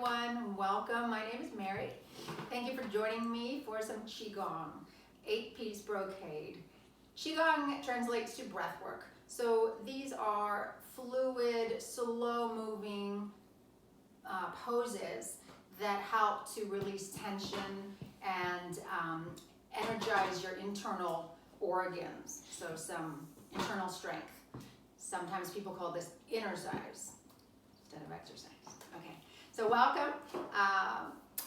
everyone. Welcome. My name is Mary. Thank you for joining me for some Qigong, 8-piece brocade. Qigong translates to breath work. So these are fluid, slow-moving poses that help to release tension and energize your internal organs. So some internal strength. Sometimes people call this exercise instead of exercise. Okay, so welcome.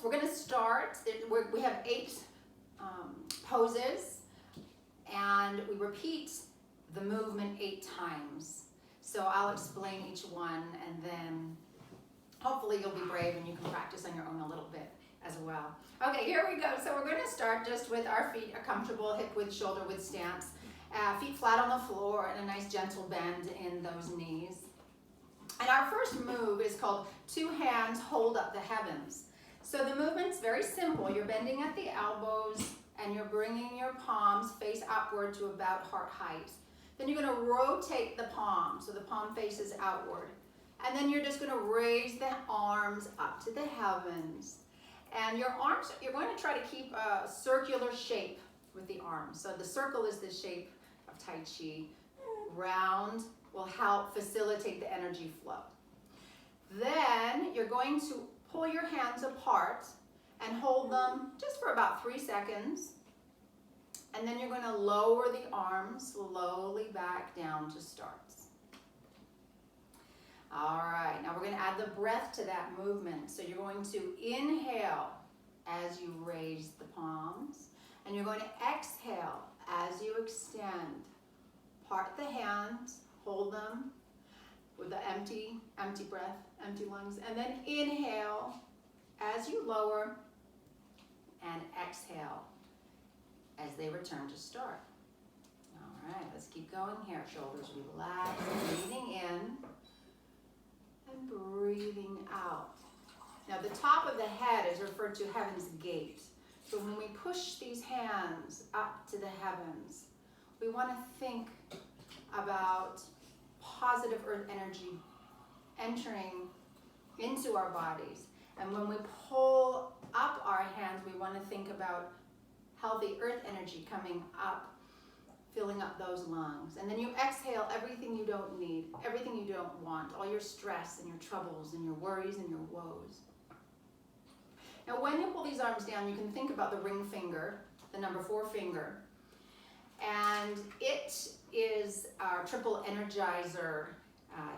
We're going to start. We have 8 poses, and we repeat the movement 8 times. So I'll explain each one, and then hopefully you'll be brave and you can practice on your own a little bit as well. Okay, here we go. So we're going to start just with our feet, a comfortable hip width, shoulder width stance. Feet flat on the floor and a nice gentle bend in those knees. And our first move is called 2 hands hold up the heavens. So the movement's very simple. You're bending at the elbows and you're bringing your palms face upward to about heart height. Then you're going to rotate the palm so the palm faces outward. And then you're just going to raise the arms up to the heavens. And your arms, you're going to try to keep a circular shape with the arms. So the circle is the shape of Tai Chi. Round will help facilitate the energy flow. Then you're going to pull your hands apart and hold them just for about 3 seconds. And then you're going to lower the arms slowly back down to starts. All right, now we're going to add the breath to that movement. So you're going to inhale as you raise the palms, and you're going to exhale as you extend. Part the hands, hold them with the empty breath, empty lungs, and then inhale as you lower and exhale as they return to start. All right, let's keep going here. Shoulders relaxed, breathing in and breathing out. Now the top of the head is referred to Heaven's Gate. So when we push these hands up to the heavens, we want to think about positive earth energy entering into our bodies. And when we pull up our hands, we want to think about healthy earth energy coming up, filling up those lungs. And then you exhale everything you don't need, everything you don't want, all your stress and your troubles and your worries and your woes. Now when you pull these arms down, you can think about the ring finger, the number 4 finger. And it is our triple energizer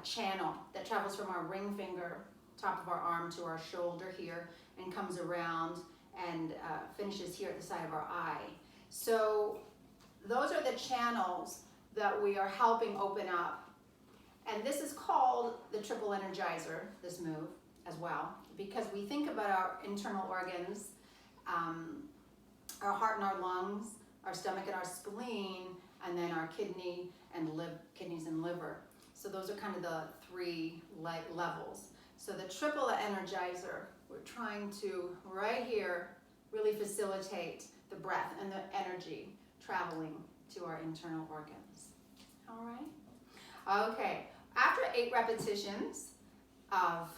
channel that travels from our ring finger, top of our arm, to our shoulder here, and comes around and finishes here at the side of our eye. So those are the channels that we are helping open up. And this is called the triple energizer, this move as well, because we think about our internal organs, our heart and our lungs, our stomach and our spleen, and then our kidneys and liver. So those are kind of the 3 levels. So the triple energizer, we're trying to, right here, really facilitate the breath and the energy traveling to our internal organs. All right? Okay, after 8 repetitions of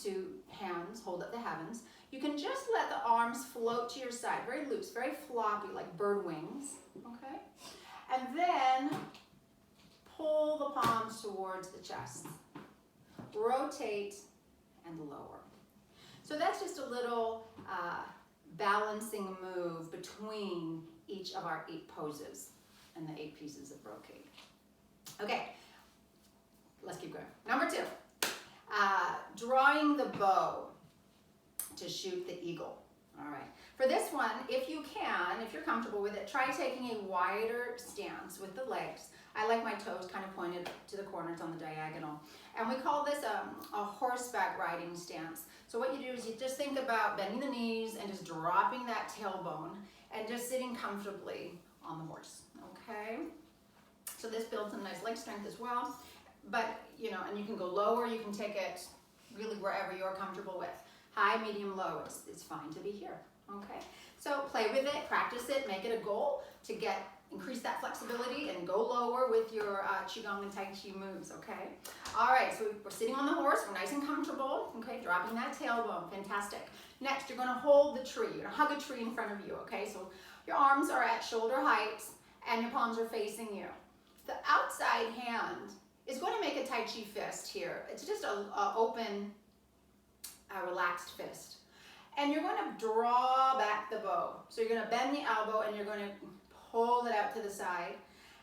2 hands hold up the heavens, you can just let the arms float to your side, very loose, very floppy, like bird wings, okay? And then pull the palms towards the chest. Rotate and lower. So that's just a little balancing move between each of our 8 poses and the 8 pieces of brocade. Okay, let's keep going. Number 2, drawing the bow to shoot the eagle. All right. For this one, if you can, if you're comfortable with it, try taking a wider stance with the legs. I like my toes kind of pointed to the corners on the diagonal. And we call this a horseback riding stance. So what you do is you just think about bending the knees and just dropping that tailbone and just sitting comfortably on the horse. Okay? So this builds some nice leg strength as well. But, you know, and you can go lower, you can take it really wherever you're comfortable with. High, medium, low, it's fine to be here, okay? So play with it, practice it, make it a goal to get increase that flexibility and go lower with your Qigong and Tai Chi moves, okay? All right, so we're sitting on the horse, we're nice and comfortable, okay? Dropping that tailbone, fantastic. Next, you're gonna hold the tree. You're gonna hug a tree in front of you, okay? So your arms are at shoulder height and your palms are facing you. The outside hand is going to make a Tai Chi fist here. It's just a open, relaxed fist. And you're going to draw back the bow. So you're going to bend the elbow and you're going to pull it out to the side.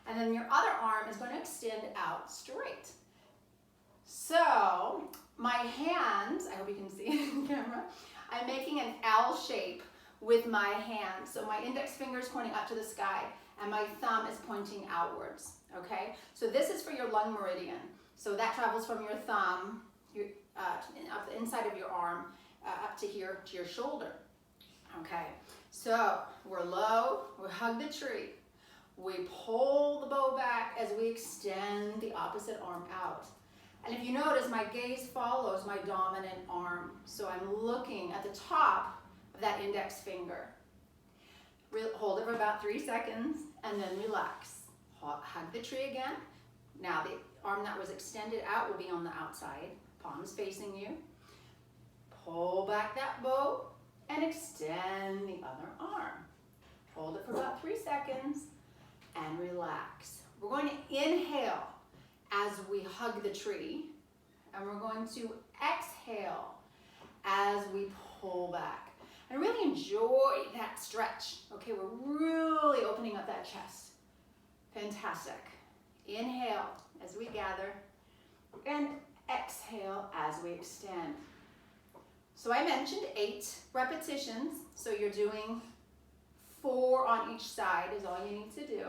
And then your other arm is going to extend out straight. So my hands, I hope you can see it in the camera, I'm making an L shape with my hand. So my index finger is pointing up to the sky and my thumb is pointing outwards, okay? So this is for your lung meridian. So that travels from your thumb, up the inside of your arm, up to here, to your shoulder, okay? So we're low, we hug the tree. We pull the bow back as we extend the opposite arm out. And if you notice, my gaze follows my dominant arm. So I'm looking at the top of that index finger. Hold it for about 3 seconds and then relax. Hug the tree again. Now the arm that was extended out will be on the outside, palms facing you. Pull back that bow and extend the other arm. Hold it for about 3 seconds and relax. We're going to inhale as we hug the tree, and we're going to exhale as we pull back. And really enjoy that stretch. Okay, we're really opening up that chest. Fantastic. Inhale as we gather, and exhale as we extend. So I mentioned 8 repetitions, so you're doing 4 on each side is all you need to do.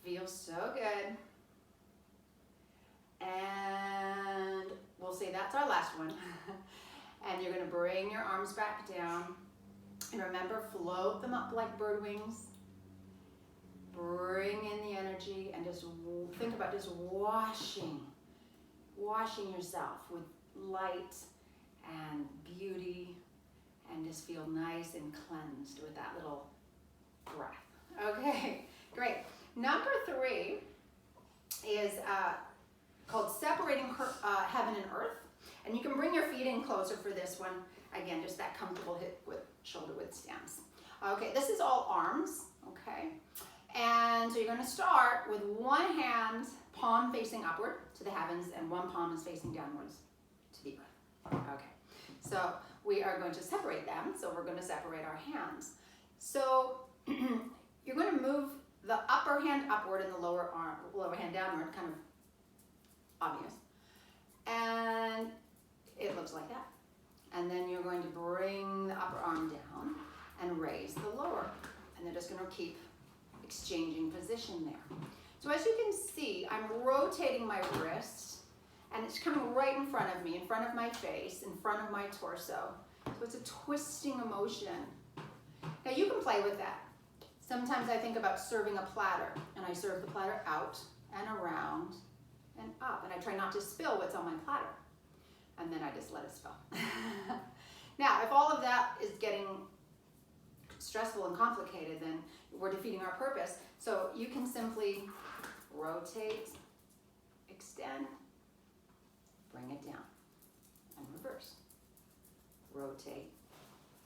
Feels so good. And we'll say that's our last one. And you're gonna bring your arms back down. And remember, float them up like bird wings. Bring in the energy and just think about just washing yourself with light and beauty, and just feel nice and cleansed with that little breath. Okay, great. Number 3 is called separating heaven and earth. And you can bring your feet in closer for this one. Again, just that comfortable hip width, shoulder width stance. Okay, this is all arms, okay? And so you're gonna start with one hand, palm facing upward to the heavens, and one palm is facing downwards to the earth. Okay, so we are going to separate them. So we're gonna separate our hands. So you're gonna move the upper hand upward and the lower hand downward, kind of obvious. And it looks like that. And then you're going to bring the upper arm down and raise the lower. And they're just gonna keep exchanging position there. So as you can see, I'm rotating my wrist and it's coming right in front of me, in front of my face, in front of my torso. So it's a twisting emotion. Now you can play with that. Sometimes I think about serving a platter, and I serve the platter out and around and up, and I try not to spill what's on my platter, and then I just let it spill. Now, if all of that is getting stressful and complicated, then we're defeating our purpose. So you can simply rotate, extend, bring it down, and reverse. Rotate,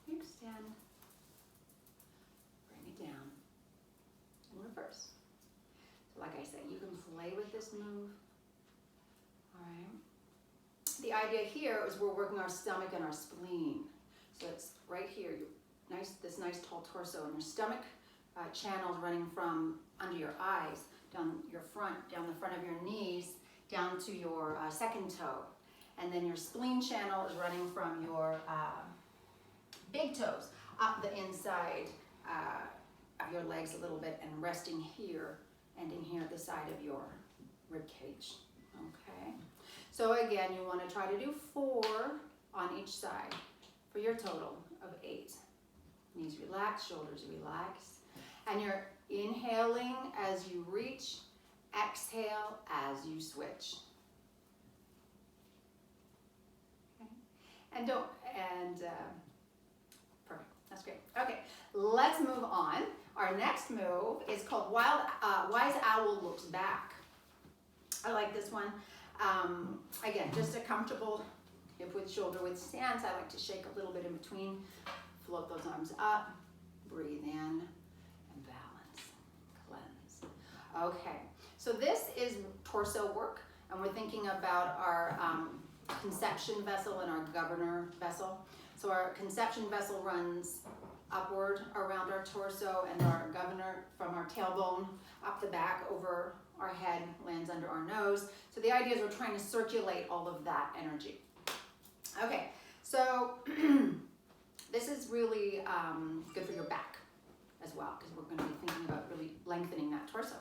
extend, bring it down, and reverse. So like I said, you can play with this move. All right. The idea here is we're working our stomach and our spleen. So it's right here, this nice tall torso, and your stomach channels running from under your eyes, down your front, down the front of your knees, down to your second toe. And then your spleen channel is running from your big toes up the inside of your legs a little bit and resting here, ending here at the side of your rib cage. Okay. So again, you want to try to do 4 on each side for your total of 8. Knees relax, shoulders relax. And you're inhaling as you reach, exhale as you switch. Okay. Perfect, that's great. Okay, let's move on. Our next move is called Wise Owl Looks Back. I like this one. Again, just a comfortable hip width, shoulder width stance. I like to shake a little bit in between. Float those arms up. Breathe in and balance. Cleanse. Okay, so this is torso work, and we're thinking about our conception vessel and our governor vessel. So our conception vessel runs upward around our torso, and our governor from our tailbone up the back over our head lands under our nose. So the idea is we're trying to circulate all of that energy. Okay, so this is really good for your back as well, because we're going to be thinking about really lengthening that torso.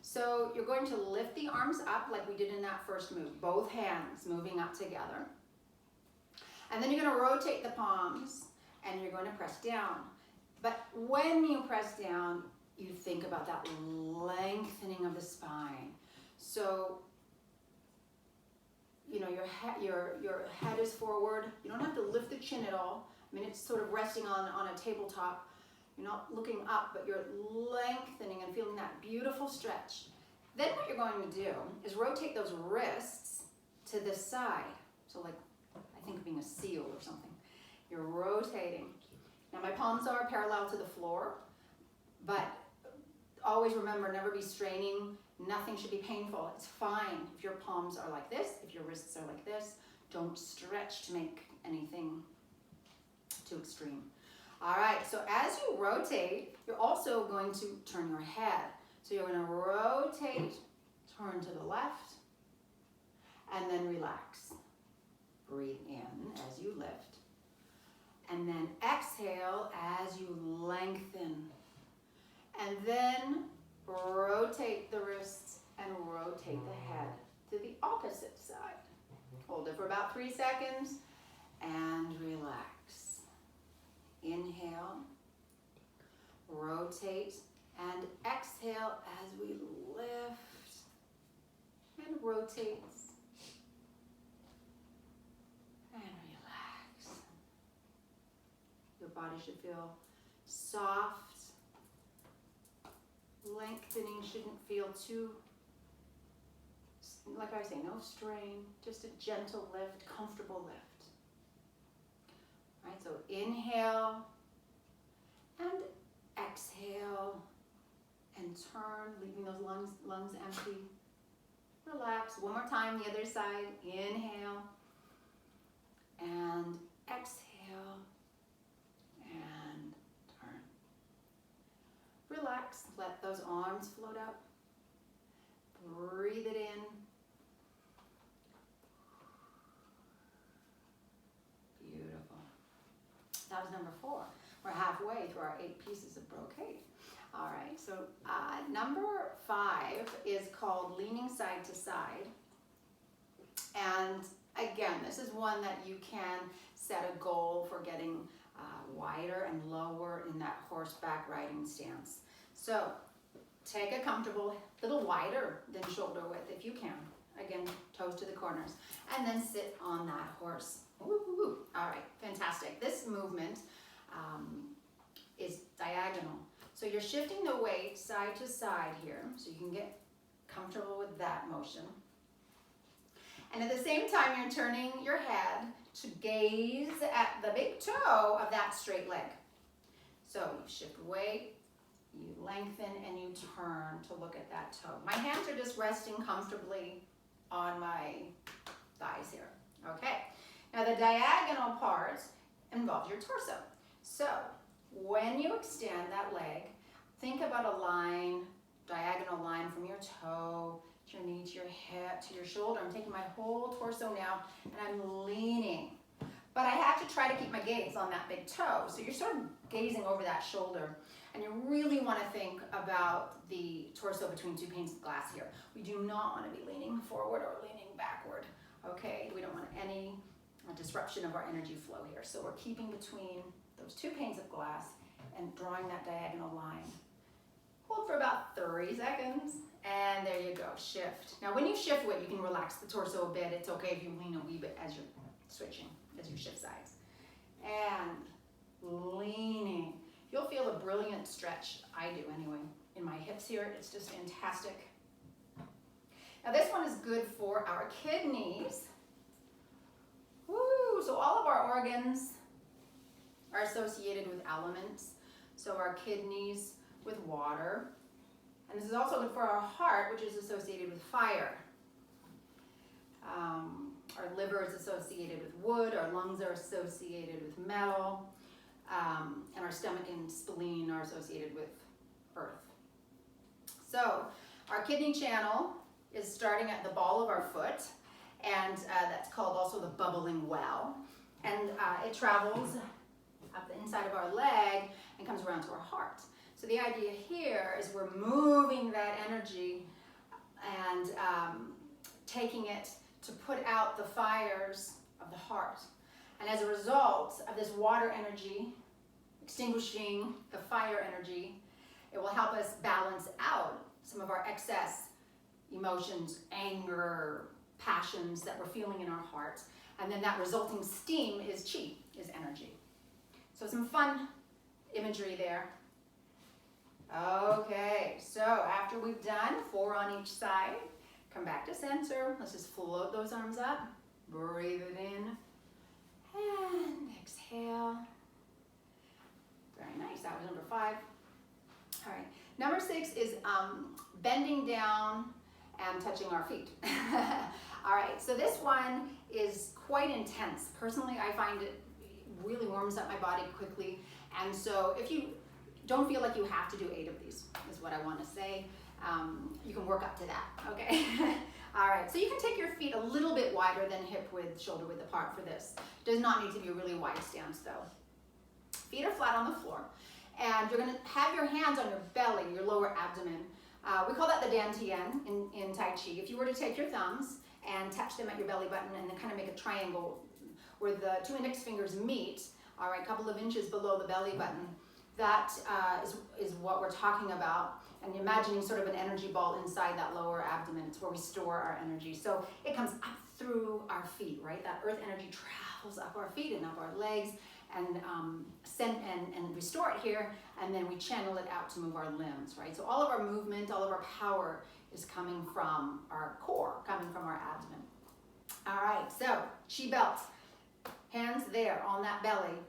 So you're going to lift the arms up like we did in that first move, both hands moving up together. And then you're going to rotate the palms and you're going to press down. But when you press down, you think about that lengthening of the spine. So, you know, your head is forward. You don't have to lift the chin at all. I mean, it's sort of resting on a tabletop. You're not looking up, but you're lengthening and feeling that beautiful stretch. Then what you're going to do is rotate those wrists to the side. So like, I think of being a seal or something. You're rotating. Now my palms are parallel to the floor, but always remember, never be straining. Nothing should be painful. It's fine if your palms are like this, if your wrists are like this. Don't stretch to make anything too extreme. All right, so as you rotate, you're also going to turn your head. So you're going to rotate, turn to the left, and then relax. Breathe in as you lift. And then exhale as you lengthen. And then rotate the wrists and rotate the head to the opposite side. Hold it for about 3 seconds and relax. Inhale, rotate, and exhale as we lift and rotate and relax. Your body should feel soft. Lengthening shouldn't feel too, like I say, no strain, just a gentle lift, comfortable lift. All right, so inhale and exhale and turn, leaving those lungs empty. Relax. One more time, the other side. Inhale and exhale and turn. Relax. Let those arms float up. Breathe it in. Beautiful. That was number 4. We're halfway through our 8 pieces of brocade. All right, so number 5 is called leaning side to side. And again, this is one that you can set a goal for getting wider and lower in that horseback riding stance. So take a comfortable, little wider than shoulder width if you can. Again, toes to the corners. And then sit on that horse. Woo-hoo-hoo. All right, fantastic. This movement is diagonal. So you're shifting the weight side to side here, so you can get comfortable with that motion. And at the same time, you're turning your head to gaze at the big toe of that straight leg. So you shift weight, you lengthen, and you turn to look at that toe. My hands are just resting comfortably on my thighs here. Okay. Now the diagonal part involves your torso. So when you extend that leg, think about a line, diagonal line from your toe to your knee, to your hip, to your shoulder. I'm taking my whole torso now and I'm leaning. But I have to try to keep my gaze on that big toe. So you're sort of gazing over that shoulder. And you really want to think about the torso between 2 panes of glass here. We do not want to be leaning forward or leaning backward. Okay, we don't want any disruption of our energy flow here. So we're keeping between those 2 panes of glass and drawing that diagonal line. Hold for about 30 seconds, and there you go, shift. Now when you shift weight, you can relax the torso a bit. It's okay if you lean a wee bit as you're switching, as you shift sides. And leaning. you'll feel a brilliant stretch. I do anyway. In my hips here, it's just fantastic. Now this one is good for our kidneys. Woo! So all of our organs are associated with elements. So our kidneys with water. And this is also good for our heart, which is associated with fire. Our liver is associated with wood, our lungs are associated with metal, and our stomach and spleen are associated with earth. So our kidney channel is starting at the ball of our foot, and that's called also the bubbling well. And it travels up the inside of our leg and comes around to our heart. So the idea here is we're moving that energy and taking it to put out the fires of the heart. And as a result of this water energy extinguishing the fire energy, it will help us balance out some of our excess emotions, anger, passions that we're feeling in our heart. And then that resulting steam is chi, is energy. So some fun imagery there. Okay, so after we've done 4 on each side, come back to center. Let's just float those arms up. Breathe it in. And exhale. Very nice. That was number 5. All right. Number 6 is bending down and touching our feet. All right. So this one is quite intense. Personally, I find it really warms up my body quickly. And so if you don't feel like you have to do 8 of these, is what I want to say. You can work up to that, okay? All right, so you can take your feet a little bit wider than hip width, shoulder width apart for this. Does not need to be a really wide stance though. Feet are flat on the floor, and you're gonna have your hands on your belly, your lower abdomen. We call that the dantian in Tai Chi. If you were to take your thumbs and touch them at your belly button and then kind of make a triangle where the 2 index fingers meet, all right, a couple of inches below the belly button, that is what we're talking about. And imagining sort of an energy ball inside that lower abdomen. It's where we store our energy. So it comes up through our feet, right? That earth energy travels up our feet and up our legs and we store it here, and then we channel it out to move our limbs, right? So all of our movement, all of our power is coming from our core, coming from our abdomen. All right, so chi belt, hands there on that belly.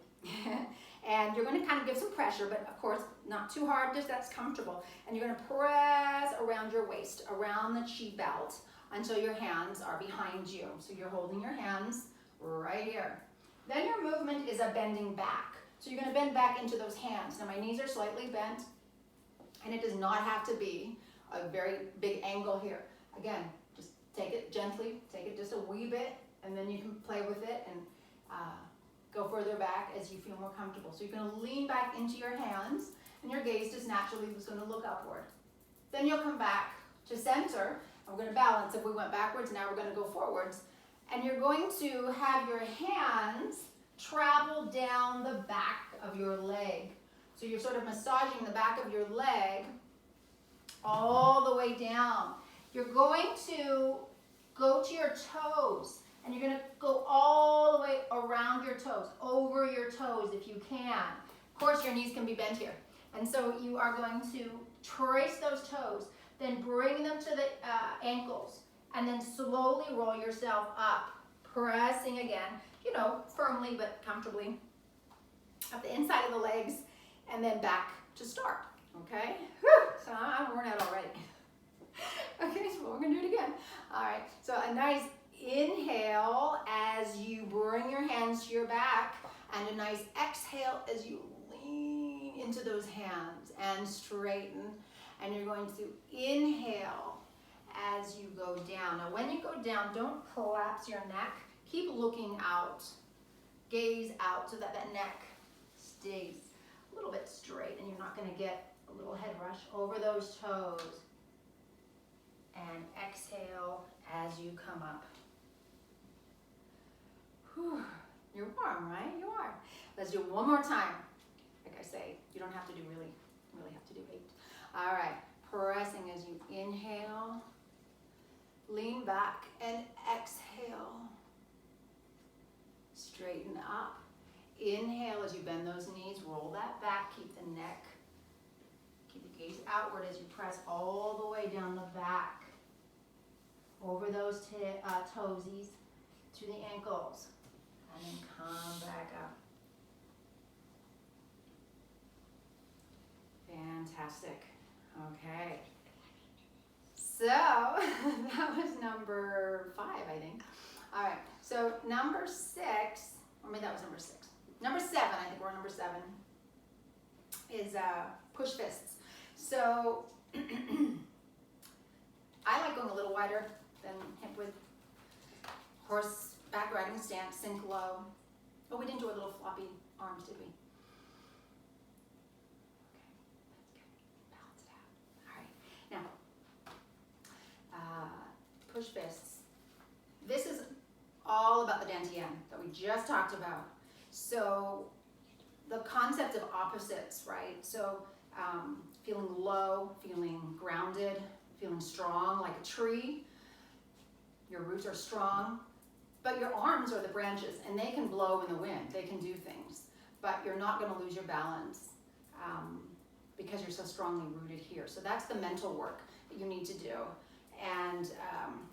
And you're going to kind of give some pressure, but of course, not too hard, just that's comfortable. And you're going to press around your waist, around the chi belt, until your hands are behind you. So you're holding your hands right here. Then your movement is a bending back. So you're going to bend back into those hands. Now my knees are slightly bent, and it does not have to be a very big angle here. Again, just take it gently, take it just a wee bit, and then you can play with it and go further back as you feel more comfortable. So you're going to lean back into your hands, and your gaze just naturally is going to look upward. Then you'll come back to center, and we're going to balance. If we went backwards, now we're going to go forwards. And you're going to have your hands travel down the back of your leg. So you're sort of massaging the back of your leg all the way down. You're going to go to your toes. And you're going to go all the way around your toes, over your toes if you can. Of course, your knees can be bent here. And so you are going to trace those toes, then bring them to the ankles, and then slowly roll yourself up, pressing again, you know, firmly but comfortably, up the inside of the legs, and then back to start, okay? Whew, so I'm worn out already. Okay, so we're going to do it again. All right, so a nice inhale as you bring your hands to your back, and a nice exhale as you lean into those hands and straighten. And you're going to inhale as you go down. Now when you go down, don't collapse your neck. Keep looking out. Gaze out so that that neck stays a little bit straight and you're not going to get a little head rush over those toes. And exhale as you come up. Whew. You're warm, right? You are. Let's do it one more time. Like I say, you don't have to do really have to do 8. All right, pressing as you inhale, lean back and exhale. Straighten up. Inhale as you bend those knees, roll that back, keep the the neck. Keep the gaze outward as you press all the way down the back, over those toesies to the ankles, and then come back up. Fantastic. Okay. So that was number 5, I think. All right. So number 6, or maybe that was number 6. Number 7, I think we're on number 7, is push fists. So I like going a little wider than hip width. Horseback riding stance, sink low. Oh, we didn't do a little floppy arms, did we? Push fists. This is all about the dantian that we just talked about. So the concept of opposites, right? So feeling low, feeling grounded, feeling strong like a tree. Your roots are strong, but your arms are the branches and they can blow in the wind. They can do things, but you're not going to lose your balance because you're so strongly rooted here. So that's the mental work that you need to do. And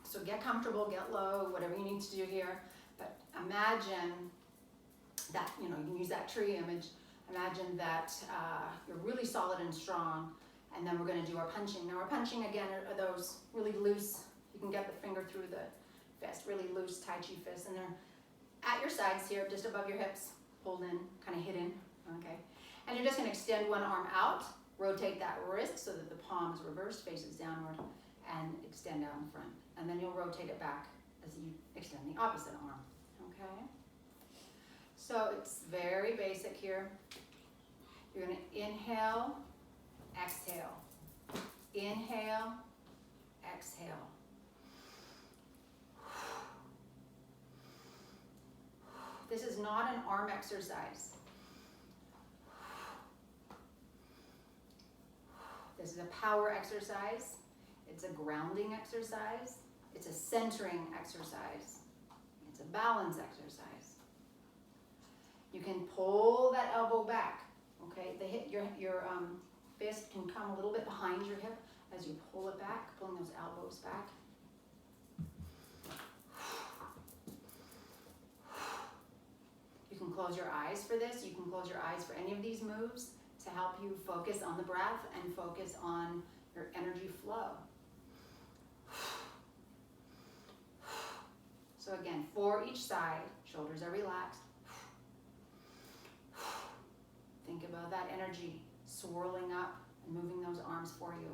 so get comfortable, get low, whatever you need to do here. But imagine that, you can use that tree image. Imagine that you're really solid and strong. And then we're going to do our punching. Now our punching, again, are those really loose. You can get the finger through the fist, really loose Tai Chi fists. And they're at your sides here, just above your hips, pulled in, kind of hidden, okay? And you're just going to extend one arm out, rotate that wrist so that the palm is reversed, faces downward, and extend out in front. And then you'll rotate it back as you extend the opposite arm, okay? So it's very basic here. You're going to inhale, exhale. Inhale, exhale. This is not an arm exercise. This is a power exercise. It's a grounding exercise. It's a centering exercise. It's a balance exercise. You can pull that elbow back. Okay, your fist can come a little bit behind your hip as you pull it back, pulling those elbows back. You can close your eyes for this. You can close your eyes for any of these moves to help you focus on the breath and focus on your energy flow. So again, for each side, shoulders are relaxed. Think about that energy swirling up and moving those arms for you.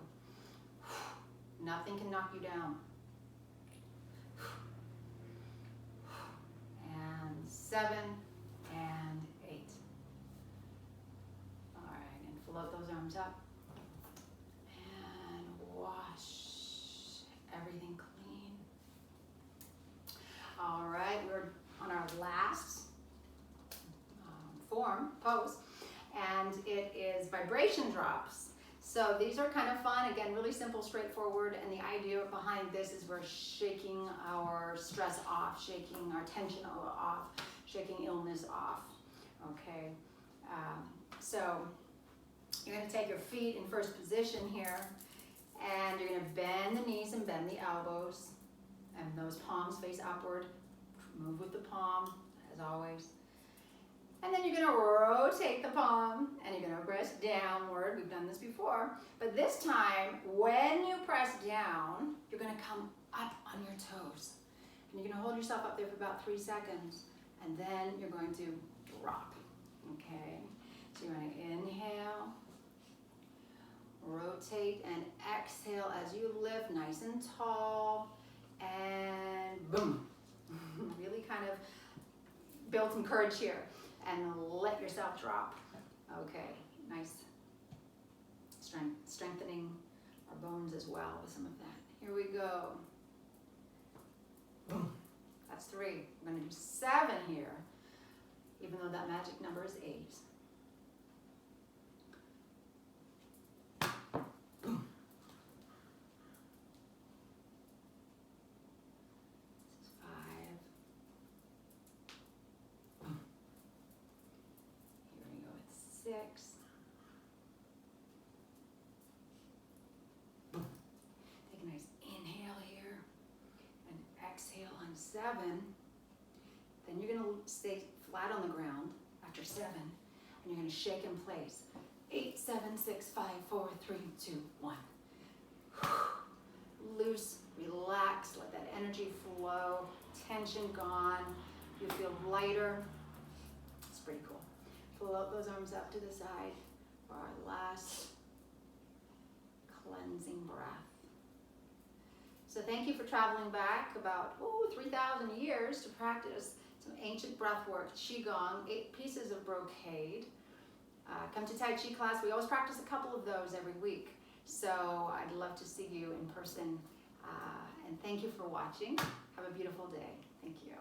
Nothing can knock you down. And 7 and 8. All right, and float those arms up. And wash everything clean. All right, we're on our last pose, and it is vibration drops. So these are kind of fun, again, really simple, straightforward, and the idea behind this is we're shaking our stress off, shaking our tension off, shaking illness off, okay? So you're gonna take your feet in first position here, and you're gonna bend the knees and bend the elbows, and those palms face upward. Move with the palm, as always. And then you're gonna rotate the palm, and you're gonna press downward. We've done this before. But this time, when you press down, you're gonna come up on your toes. And you're gonna hold yourself up there for about 3 seconds, and then you're going to drop, okay? So you're gonna inhale, rotate, and exhale as you lift nice and tall, and boom. Really kind of build some courage here. And let yourself drop. Okay, nice. Strengthening our bones as well with some of that. Here we go. Boom. That's 3. We're going to do 7 here, even though that magic number is 8. Boom. This is 5. 6. 7, then you're gonna stay flat on the ground after 7, and you're gonna shake in place. 8, 7, 6, 5, 4, 3, 2, 1. Loose, relax, let that energy flow, tension gone. You feel lighter. It's pretty cool. Float those arms up to the side for our last cleansing breath. So thank you for traveling back about 3,000 years to practice some ancient breath work, Qigong, 8 pieces of brocade. Come to Tai Chi class. We always practice a couple of those every week. So I'd love to see you in person. And thank you for watching. Have a beautiful day. Thank you.